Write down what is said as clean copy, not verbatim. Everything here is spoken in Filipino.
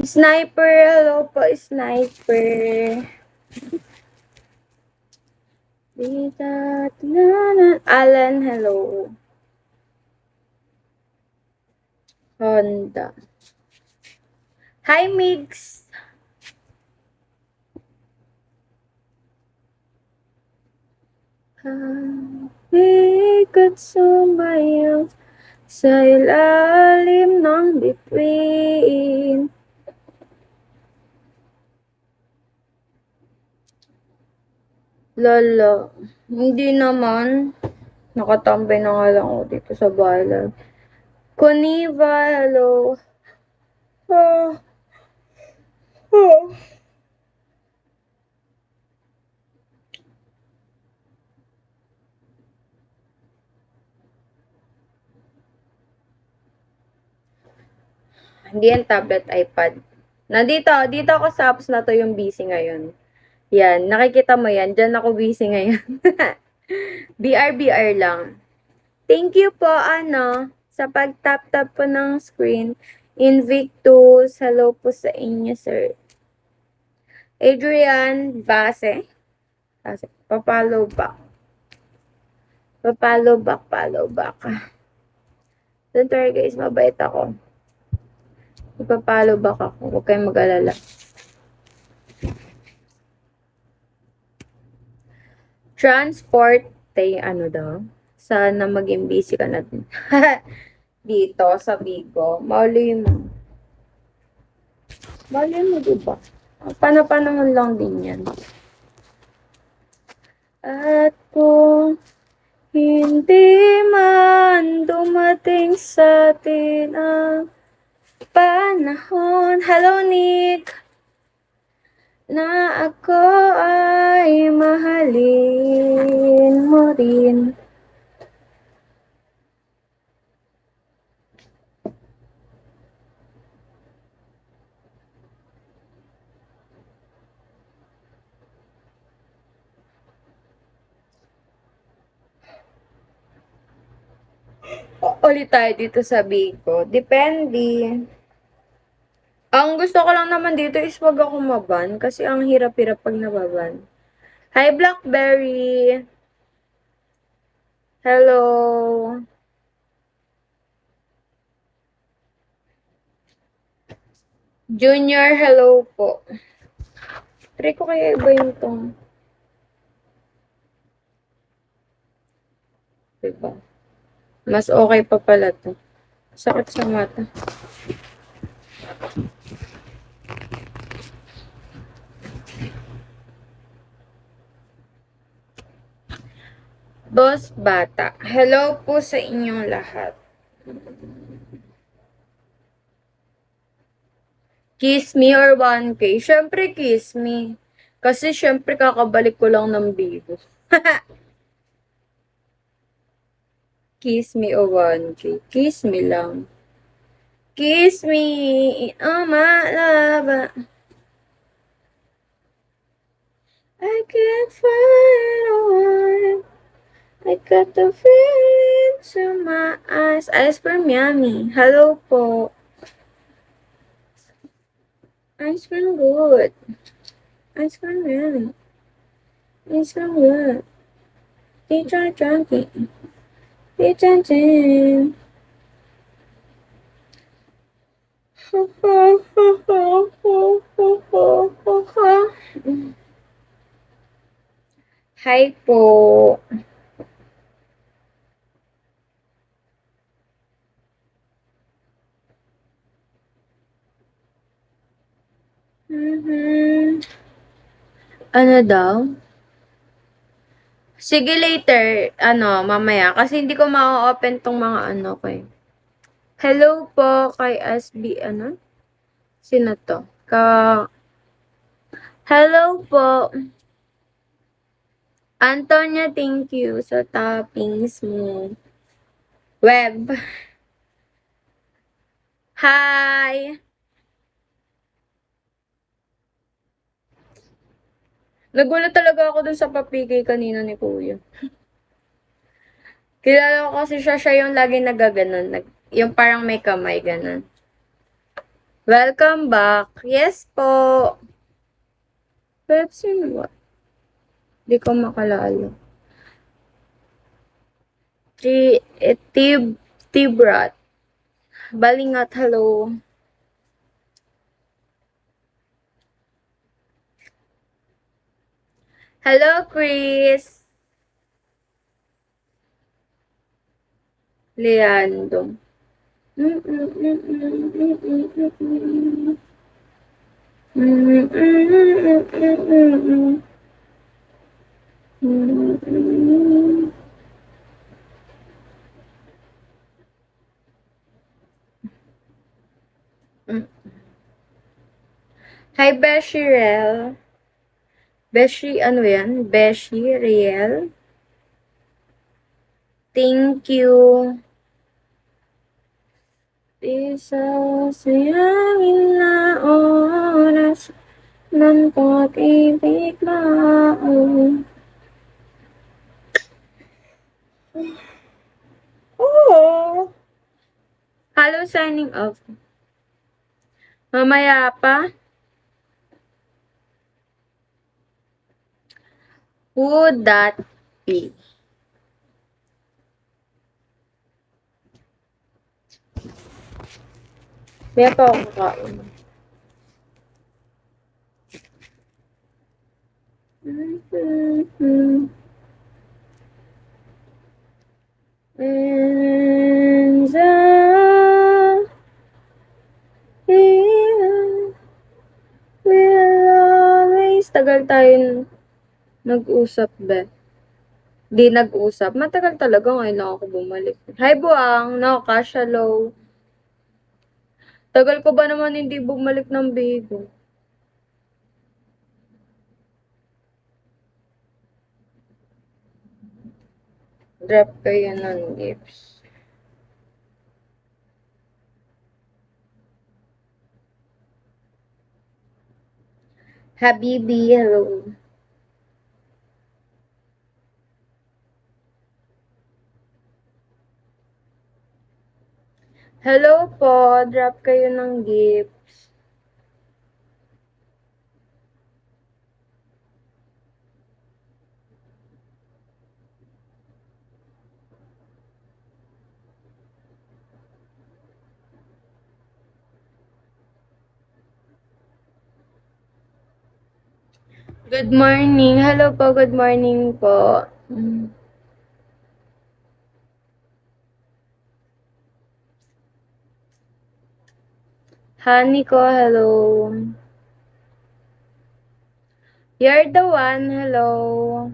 Sniper, hello po, Sniper. Alan, hello. Honda. Hi, Migs. Ikot sumayaw sa ilalim ng bituin. Lala, hindi naman. Nakatambay na nga lang ako dito sa bahay. Koniva, hello. Ah, ah. Hindi yan tablet, iPad. Dito ako sa apps na to yung busy ngayon. Yan, nakikita mo yan. Diyan ako busy ngayon. BR lang. Thank you po, sa pag-tap-tap po ng screen. Invictus, hello po sa inyo, sir. Adrian Base. Papalo back. Follow back. Don't worry guys, mabait ako. Ipapalo back ako. Huwag kayong mag-alala. Transport, ano daw? Sana maging busy ka na din. Dito, sa Bigo. Mali mo. Mali mo, diba? Panahon lang din yan. At kung hindi man dumating sa atin ang panahon. Hello, Nick! Na ako ay mahalin mo rin. Ulit tayo dito sa Bigo. Depende. Ang gusto ko lang naman dito is wag ako maban kasi ang hirap-hirap pag nababan. Hi, Blackberry! Hello! Junior, hello po. Try ko kaya iba yung tong. Diba? Mas okay pa pala to. Sakit sa mata. Boss Bata, hello po sa inyong lahat. Kiss me or 1K? Syempre kiss me. Kasi syempre kakabalik ko lang ng Bigo. Kiss me o 1K? Kiss me lang. Kiss me, oh my love. I can't find a word. I got the feeling to my eyes. Ice cream yummy. Hello po. Ice cream good. Ice cream yummy. Ice cream good. Teacher junkie. Teacher jam. Hi po. Ano daw? Sige later, mamaya. Kasi hindi ko ma-open tong mga ko eh. Hello po kay SB, Sino to? Hello po. Antonia, thank you sa toppings mo. Web. Hi! Nagulat talaga ako dun sa papigay kanina ni Kuya. Kilala ko kasi siya yung lagi nagaganon. Yung parang may kamay, ganon. Welcome back. Yes po. Pepsi what? Di ko makalala. Tibrat. Balingat, hello. Hello, Chris. Leandro. Hi, Beshirel. Beshi, ano yan? Beshi, Riel. Thank you. Isa sayangin na oras ng pag-ibig na Oo. Hello, signing off. Mamaya pa. Would that be? May pa ako kain. And will always tagal tayo nag-usap, be. Di nag-usap. Matagal talaga ngayon lang ako bumalik. Hi, Buang. No, Kasha Low. Tagal ko ba naman hindi bumalik ng Bigo? Drop kayo ng gifts. Habibi, hello. Hello po, drop kayo ng gifts. Good morning. Hello po, good morning po. Honey ko, hello. You're the one, hello.